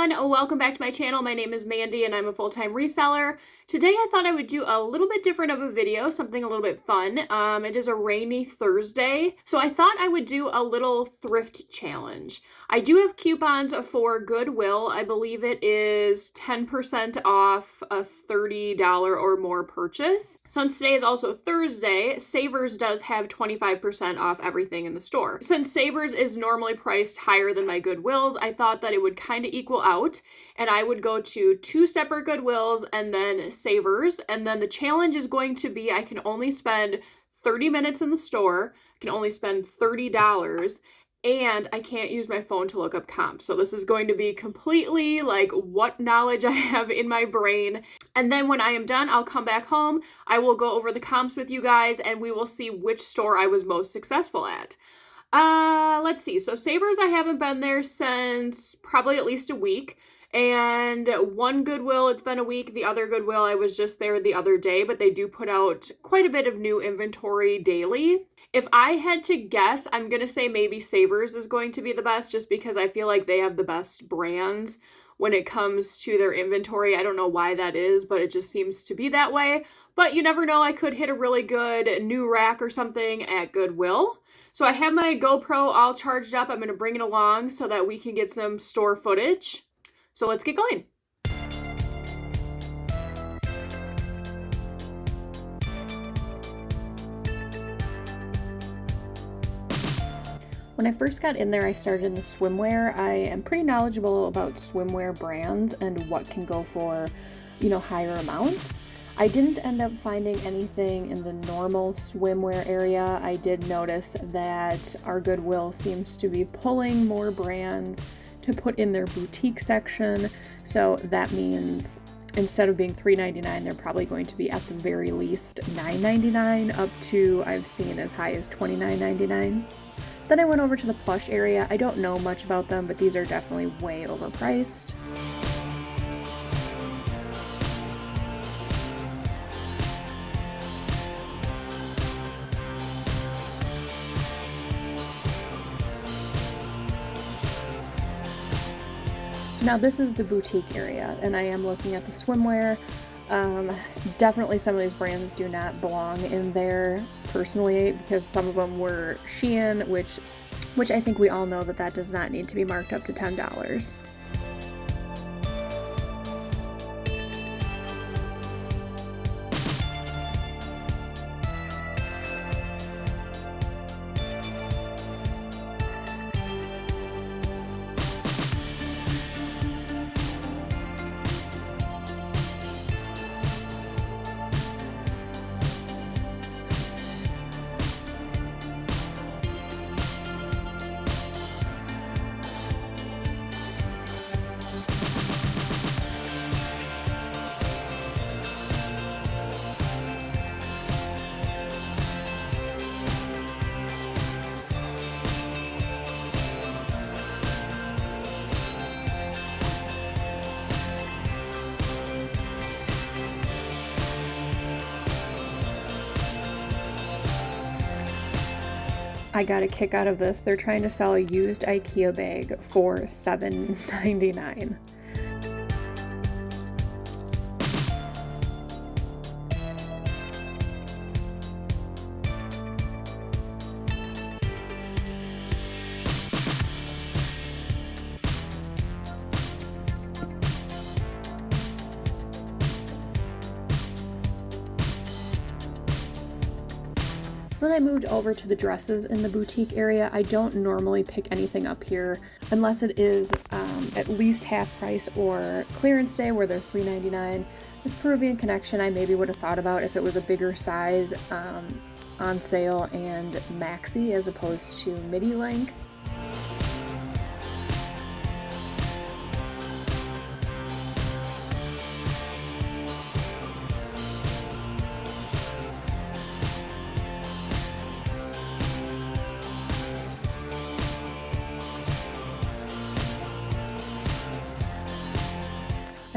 everyone, welcome back to my channel. My name is Mandy and I'm a full-time reseller. Today I thought I would do a little bit different of a video, something a little bit fun. It is a rainy Thursday, so I thought I would do a little thrift challenge. I do have coupons for Goodwill. I believe it is 10% off a $30 or more purchase. Since today is also Thursday, Savers does have 25% off everything in the store. Since Savers is normally priced higher than my Goodwills, I thought that it would kind of equal out, and I would go to two separate Goodwills and then Savers, and then the challenge is going to be I can only spend 30 minutes in the store, I can only spend $30, and I can't use my phone to look up comps. So this is going to be completely like what knowledge I have in my brain. And then when I am done, I'll come back home, I will go over the comps with you guys, and we will see which store I was most successful at. Let's see. So Savers, I haven't been there since probably at least a week. And one Goodwill, it's been a week. The other Goodwill, I was just there the other day, but they do put out quite a bit of new inventory daily. If I had to guess, I'm going to say maybe Savers is going to be the best, just because I feel like they have the best brands when it comes to their inventory. I don't know why that is, but it just seems to be that way. But you never know, I could hit a really good new rack or something at Goodwill. So I have my GoPro all charged up. I'm going to bring it along so that we can get some store footage. So let's get going. When I first got in there, I started in the swimwear. I am pretty knowledgeable about swimwear brands and what can go for, higher amounts. I didn't end up finding anything in the normal swimwear area. I did notice that our Goodwill seems to be pulling more brands to put in their boutique section. So that means instead of being $3.99, they're probably going to be at the very least $9.99 up to I've seen as high as $29.99. Then I went over to the plush area. I don't know much about them, but these are definitely way overpriced. Now this is the boutique area, and I am looking at the swimwear. Definitely some of these brands do not belong in there personally, because some of them were Shein, which I think we all know that does not need to be marked up to $10. I got a kick out of this. They're trying to sell a used IKEA bag for $7.99. Then I moved over to the dresses in the boutique area. I don't normally pick anything up here unless it is at least half price or clearance day where they're $3.99. This Peruvian Connection I maybe would have thought about if it was a bigger size on sale and maxi as opposed to midi length.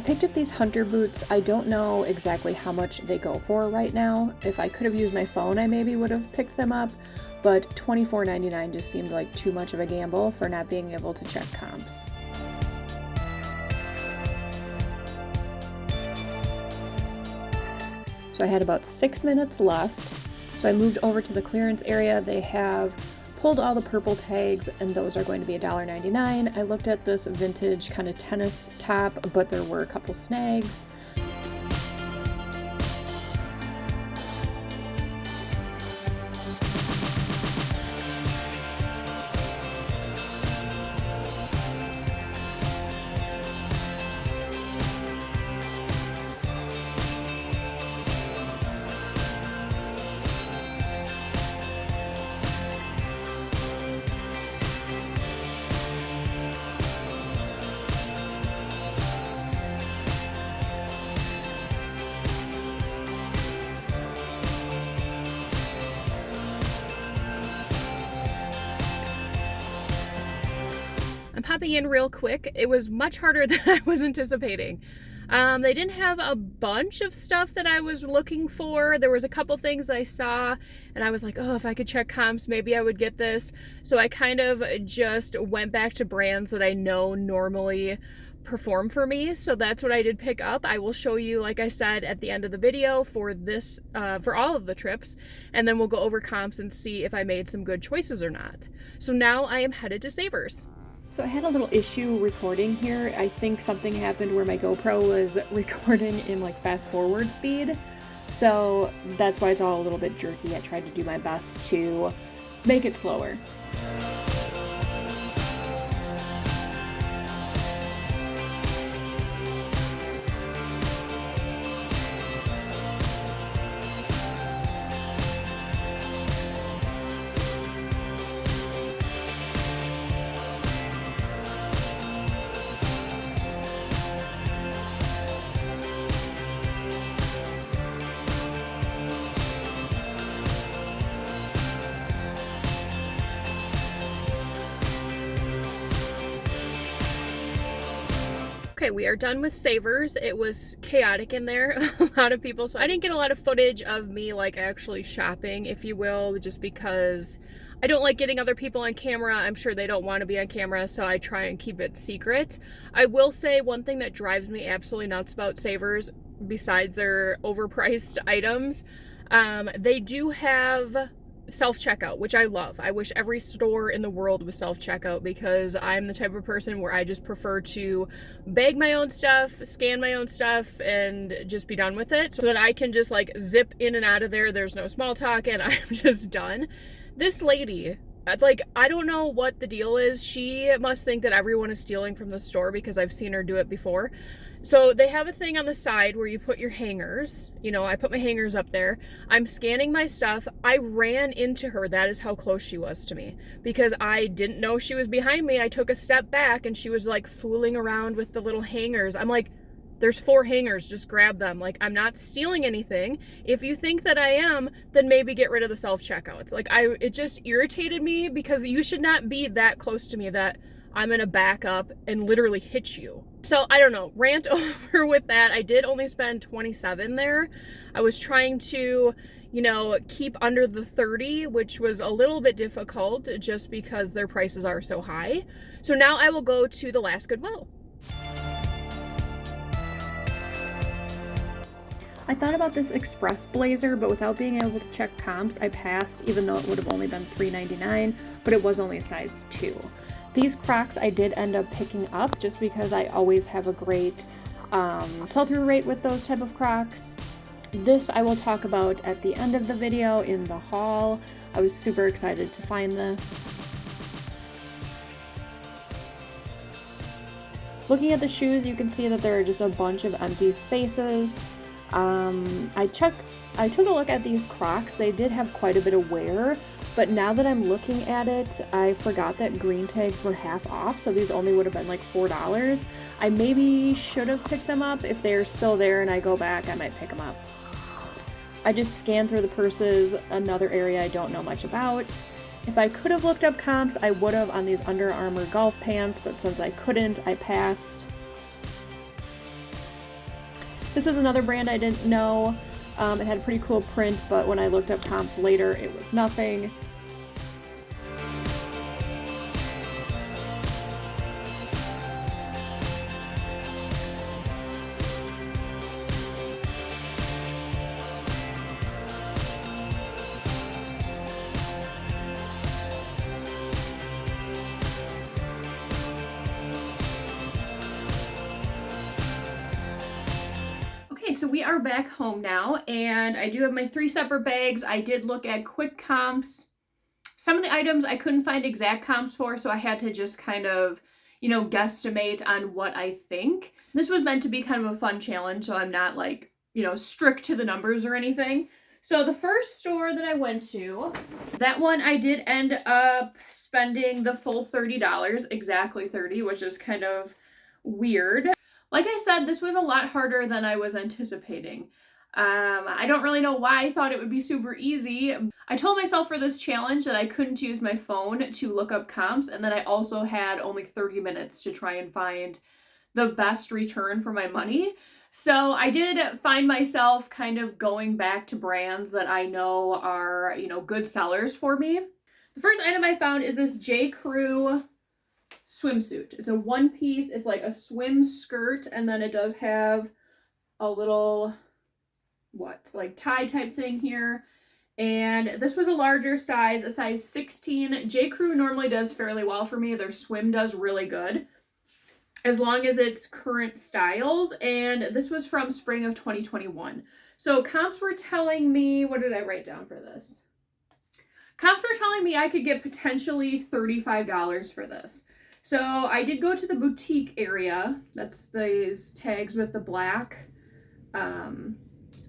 picked up these hunter boots. I don't know exactly how much they go for right now. If I could have used my phone, I maybe would have picked them up, but $24.99 just seemed like too much of a gamble for not being able to check comps. So I had about 6 minutes left. So I moved over to the clearance area. They have pulled all the purple tags, and those are going to be $1.99. I looked at this vintage kind of tennis top, but there were a couple snags. I'm popping in real quick. It was much harder than I was anticipating. They didn't have a bunch of stuff that I was looking for. There was a couple things I saw and I was like, oh, if I could check comps, maybe I would get this. So I kind of just went back to brands that I know normally perform for me. So that's what I did pick up. I will show you, like I said, at the end of the video for this, for all of the trips, and then we'll go over comps and see if I made some good choices or not. So now I am headed to Savers. So I had a little issue recording here. I think something happened where my GoPro was recording in like fast forward speed. So that's why it's all a little bit jerky. I tried to do my best to make it slower. Okay, we are done with Savers. It was chaotic in there, a lot of people, so I didn't get a lot of footage of me like actually shopping, if you will, just because I don't like getting other people on camera. I'm sure they don't want to be on camera, so I try and keep it secret. I will say one thing that drives me absolutely nuts about Savers, besides their overpriced items, they do have self-checkout, which I love. I wish every store in the world was self-checkout, because I'm the type of person where I just prefer to bag my own stuff, scan my own stuff, and just be done with it, so that I can just like zip in and out of there. There's no small talk and I'm just done. This lady, it's like, I don't know what the deal is. She must think that everyone is stealing from the store, because I've seen her do it before. So they have a thing on the side where you put your hangers. You know, I put my hangers up there. I'm scanning my stuff. I ran into her. That is how close she was to me, because I didn't know she was behind me. I took a step back and she was like fooling around with the little hangers. I'm like, there's 4 hangers, just grab them. Like, I'm not stealing anything. If you think that I am, then maybe get rid of the self-checkouts. Like, it just irritated me, because you should not be that close to me that I'm gonna back up and literally hit you. So I don't know, rant over with that. I did only spend $27 there. I was trying to, you know, keep under the 30, which was a little bit difficult just because their prices are so high. So now I will go to the last Goodwill. I thought about this Express blazer, but without being able to check comps, I passed, even though it would have only been $3.99, but it was only a size 2. These Crocs I did end up picking up just because I always have a great sell-through rate with those type of Crocs. This I will talk about at the end of the video in the haul. I was super excited to find this. Looking at the shoes, you can see that there are just a bunch of empty spaces. I took a look at these Crocs. They did have quite a bit of wear, but now that I'm looking at it, I forgot that green tags were half off, so these only would have been like $4. I maybe should have picked them up. If they're still there and I go back, I might pick them up. I just scanned through the purses, another area I don't know much about. If I could have looked up comps, I would have on these Under Armour golf pants, but since I couldn't, I passed. This was another brand I didn't know. It had a pretty cool print, but when I looked up comps later, it was nothing. so we are back home now, and I do have my 3 separate bags. I did look at quick comps. Some of the items I couldn't find exact comps for, so I had to just kind of, guesstimate on what I think. This was meant to be kind of a fun challenge, so I'm not like, strict to the numbers or anything. So the first store that I went to, that one I did end up spending the full $30, exactly 30, which is kind of weird. Like I said, this was a lot harder than I was anticipating. I don't really know why I thought it would be super easy. I told myself for this challenge that I couldn't use my phone to look up comps, and then I also had only 30 minutes to try and find the best return for my money. So I did find myself kind of going back to brands that I know are, good sellers for me. The first item I found is this J. Crew swimsuit. It's a one piece. It's like a swim skirt, and then it does have a little tie type thing here. And this was a larger size, a size 16. J. Crew normally does fairly well for me. Their swim does really good, as long as it's current styles. And this was from spring of 2021. So comps were telling me, what did I write down for this? Comps were telling me I could get potentially $35 for this. So I did go to the boutique area. That's these tags with the black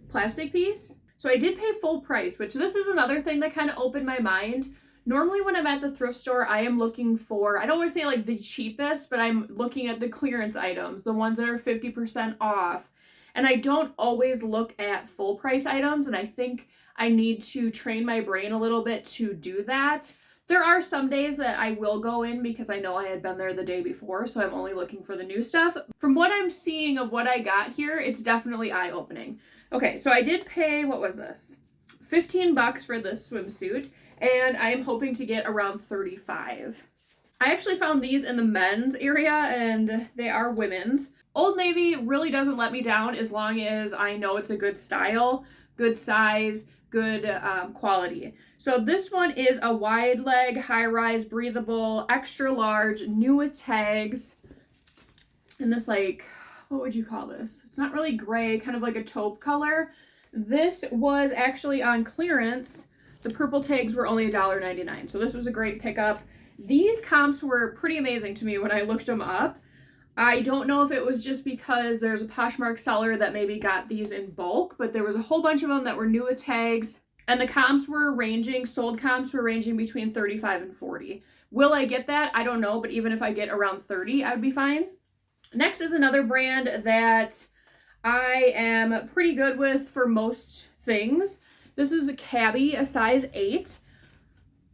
plastic piece. So I did pay full price, which this is another thing that kind of opened my mind. Normally when I'm at the thrift store, I am looking for, I don't want to say like the cheapest, but I'm looking at the clearance items, the ones that are 50% off. And I don't always look at full price items, and I think I need to train my brain a little bit to do that. There are some days that I will go in because I know I had been there the day before, so I'm only looking for the new stuff. From what I'm seeing of what I got here, it's definitely eye-opening. Okay, so I did pay, what was this? $15 for this swimsuit, and I am hoping to get around $35. I actually found these in the men's area, and they are women's. Old Navy really doesn't let me down as long as I know it's a good style, good size, good quality. So this one is a wide leg, high rise, breathable, extra large, new with tags. And this what would you call this? It's not really gray, kind of like a taupe color. This was actually on clearance. The purple tags were only $1.99. So this was a great pickup. These comps were pretty amazing to me when I looked them up. I don't know if it was just because there's a Poshmark seller that maybe got these in bulk, but there was a whole bunch of them that were new with tags, and the comps were ranging, sold comps were ranging between 35 and 40. Will I get that? I don't know, but even if I get around 30, I'd be fine. Next is another brand that I am pretty good with for most things. This is a Cabby, a size 8.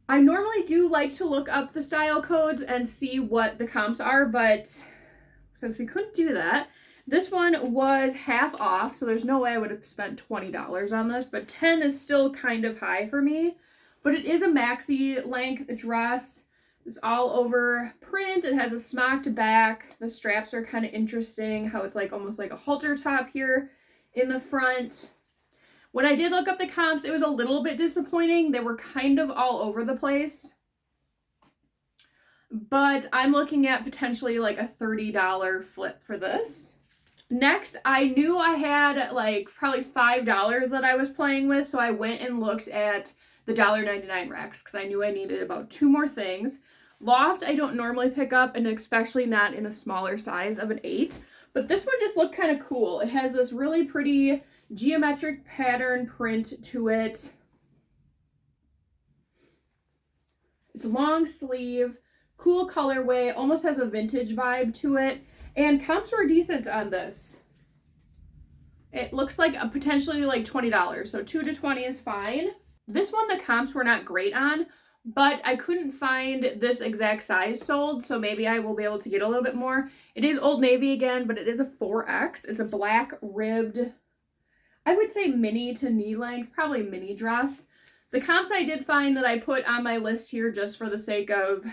I normally do like to look up the style codes and see what the comps are, but since we couldn't do that, this one was half off, so there's no way I would have spent $20 on this, but 10 is still kind of high for me. But it is a maxi length dress. It's all over print. It has a smocked back. The straps are kind of interesting, how it's almost like a halter top here in the front. When I did look up the comps, it was a little bit disappointing. They were kind of all over the place. But I'm looking at potentially a $30 flip for this. Next, I knew I had probably $5 that I was playing with, so I went and looked at the $1.99 racks because I knew I needed about 2 more things. Loft I don't normally pick up, and especially not in a smaller size of an 8, but this one just looked kind of cool. It has this really pretty geometric pattern print to it. It's long sleeve, cool colorway, almost has a vintage vibe to it, and comps were decent on this. It looks like potentially $20, so 2 to 20 is fine. This one the comps were not great on, but I couldn't find this exact size sold, so maybe I will be able to get a little bit more. It is Old Navy again, but it is a 4X. It's a black ribbed, I would say mini to knee length, probably mini dress. The comps I did find that I put on my list here just for the sake of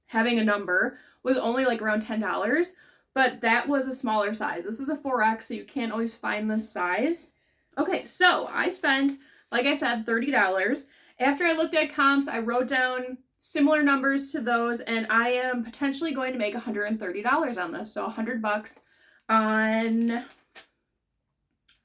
having a number was only around $10, but that was a smaller size. This is a 4X, so you can't always find this size. Okay, so I spent, like I said, $30. After I looked at comps, I wrote down similar numbers to those, and I am potentially going to make $130 on this. So $100 on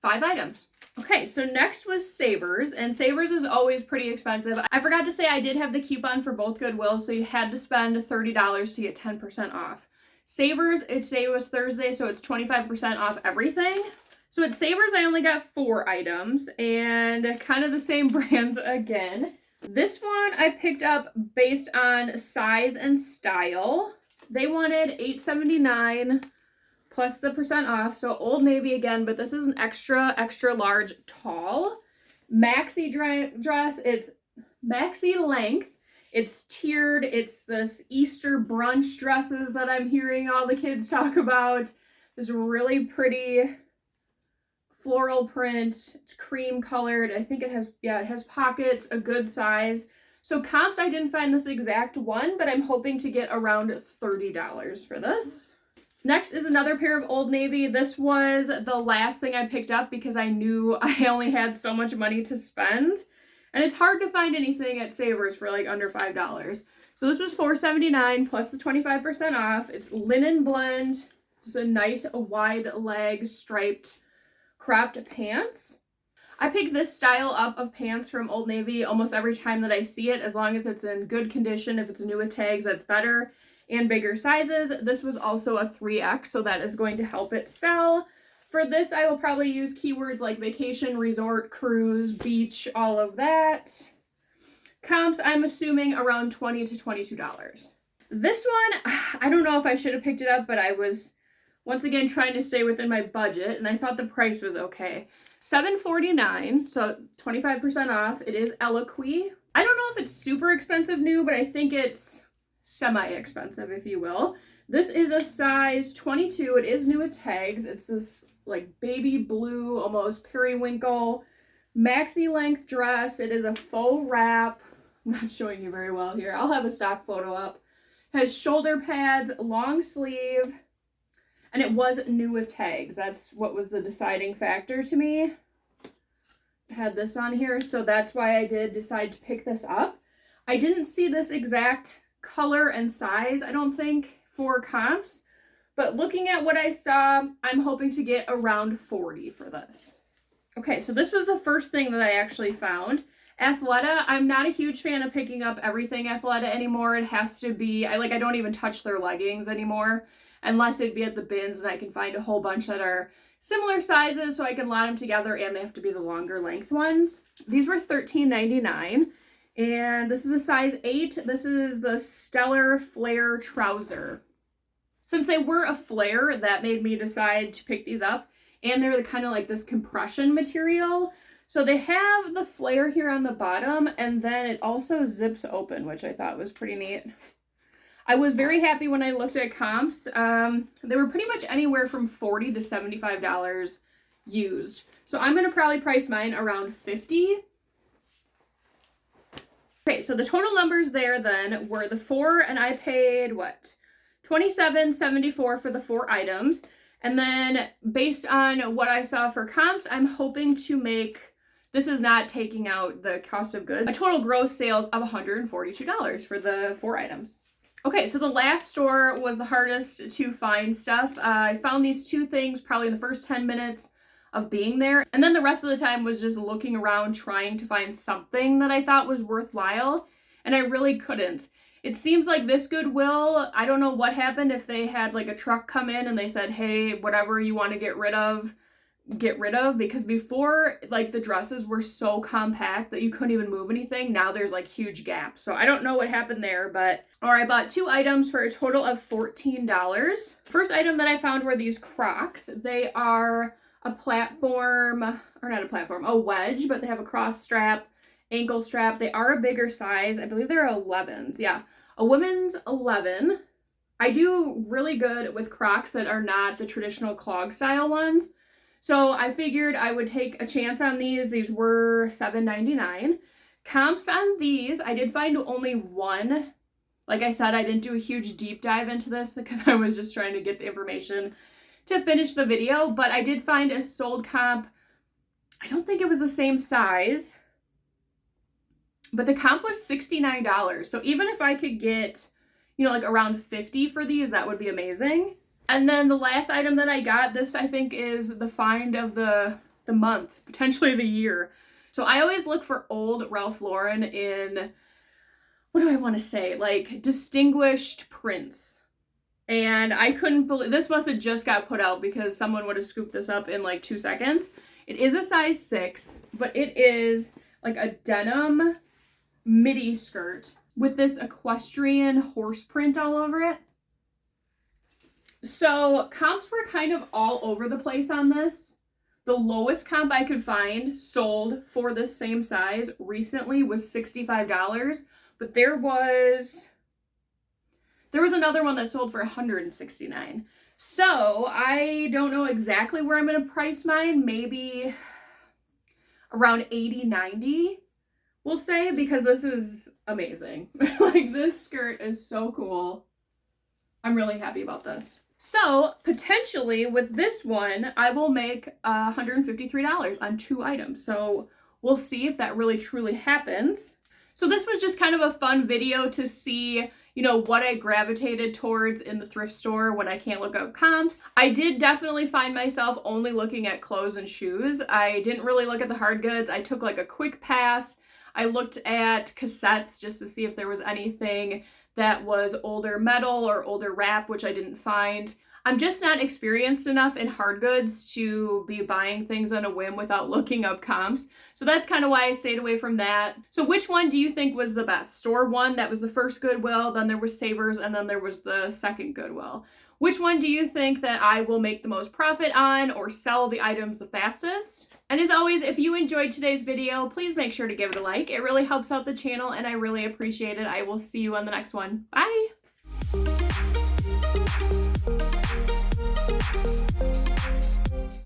5 items. Okay, so next was Savers, and Savers is always pretty expensive. I forgot to say I did have the coupon for both Goodwill, so you had to spend $30 to get 10% off. Savers, today was Thursday, so it's 25% off everything. So at Savers, I only got 4 items, and kind of the same brands again. This one I picked up based on size and style. They wanted $8.79 plus the percent off, so Old Navy again, but this is an extra large tall maxi dress. It's maxi length. It's tiered. It's this Easter brunch dresses that I'm hearing all the kids talk about. This really pretty floral print. It's cream colored. I think it has pockets, a good size. So comps, I didn't find this exact one, but I'm hoping to get around $30 for this. Next is another pair of Old Navy. This was the last thing I picked up because I knew I only had so much money to spend. And it's hard to find anything at Savers for like under $5. So this was $4.79 plus the 25% off. It's linen blend. It's a nice wide leg striped cropped pants. I pick this style up of pants from Old Navy almost every time that I see it, as long as it's in good condition. If it's new with tags, that's better. And bigger sizes. This was also a 3X, so that is going to help it sell. For this, I will probably use keywords like vacation, resort, cruise, beach, all of that. Comps, I'm assuming around $20 to $22. This one, I don't know if I should have picked it up, but I was, once again, trying to stay within my budget, and I thought the price was okay. $7.49, so 25% off. It is Eloquii. I don't know if it's super expensive new, but I think it's semi-expensive, if you will. This is a size 22. It is new with tags. It's this like baby blue, almost periwinkle maxi length dress. It is a faux wrap. I'm not showing you very well here. I'll have a stock photo up. It has shoulder pads, long sleeve, and it was new with tags. That's what was the deciding factor to me. It had this on here, so that's why I did decide to pick this up. I didn't see this exact color and size, I don't think, for comps, but looking at what I saw, I'm hoping to get around $40 for this. Okay, so this was the first thing that I actually found. Athleta, I'm not a huge fan of picking up everything Athleta anymore. It has to be, I don't even touch their leggings anymore, unless it'd be at the bins and I can find a whole bunch that are similar sizes so I can lot them together, and they have to be the longer length ones. These were $13.99. And this is a size 8. This is the Stellar Flare trouser. Since they were a flare, that made me decide to pick these up. And they're kind of like this compression material. So they have the flare here on the bottom, and then it also zips open, which I thought was pretty neat. I was very happy when I looked at comps. They were pretty much anywhere from $40 to $75 used. So I'm going to probably price mine around $50. Okay, so the total numbers there then were the 4, and I paid what? $27.74 for the 4 items. And then based on what I saw for comps, I'm hoping to make, this is not taking out the cost of goods, a total gross sales of $142 for the 4 items. Okay, so the last store was the hardest to find stuff. I found these 2 things probably in the first 10 minutes of being there, and then the rest of the time was just looking around trying to find something that I thought was worthwhile, and I really couldn't. It seems like this Goodwill, I don't know what happened, if they had like a truck come in and they said, hey, whatever you want to get rid of, because before, like, the dresses were so compact that you couldn't even move anything. Now there's like huge gaps, so I don't know what happened there, but I bought 2 items for a total of $14. First item that I found were these Crocs. They are a platform, or not a platform, a wedge, but they have a cross strap, ankle strap. They are a bigger size. I believe they're 11s. Yeah, a women's 11. I do really good with Crocs that are not the traditional clog style ones. So I figured I would take a chance on these. These were $7.99. Comps on these, I did find only 1. Like I said, I didn't do a huge deep dive into this because I was just trying to get the information to finish the video, but I did find a sold comp. I don't think it was the same size, but the comp was $69. So even if I could get, like around $50 for these, that would be amazing. And then the last item that I got, this I think is the find of the the month, potentially the year. So I always look for old Ralph Lauren in, what do I want to say, like distinguished prints. And I couldn't believe, this must have just got put out because someone would have scooped this up in like 2 seconds. It is a size 6, but it is like a denim midi skirt with this equestrian horse print all over it. So comps were kind of all over the place on this. The lowest comp I could find sold for this same size recently was $65, but there was another one that sold for $169. So I don't know exactly where I'm going to price mine, maybe around $80, $90, we'll say, because this is amazing. Like, this skirt is so cool. I'm really happy about this. So potentially with this one, I will make $153 on 2 items. So we'll see if that really truly happens. So this was just kind of a fun video to see, you know, what I gravitated towards in the thrift store when I can't look up comps. I did definitely find myself only looking at clothes and shoes. I didn't really look at the hard goods. I took like a quick pass. I looked at cassettes just to see if there was anything that was older metal or older wrap, which I didn't find. I'm just not experienced enough in hard goods to be buying things on a whim without looking up comps. So that's kind of why I stayed away from that. So which one do you think was the best? Store one, that was the first Goodwill, then there was Savers, and then there was the second Goodwill. Which one do you think that I will make the most profit on or sell the items the fastest? And as always, if you enjoyed today's video, please make sure to give it a like. It really helps out the channel and I really appreciate it. I will see you on the next one. Bye!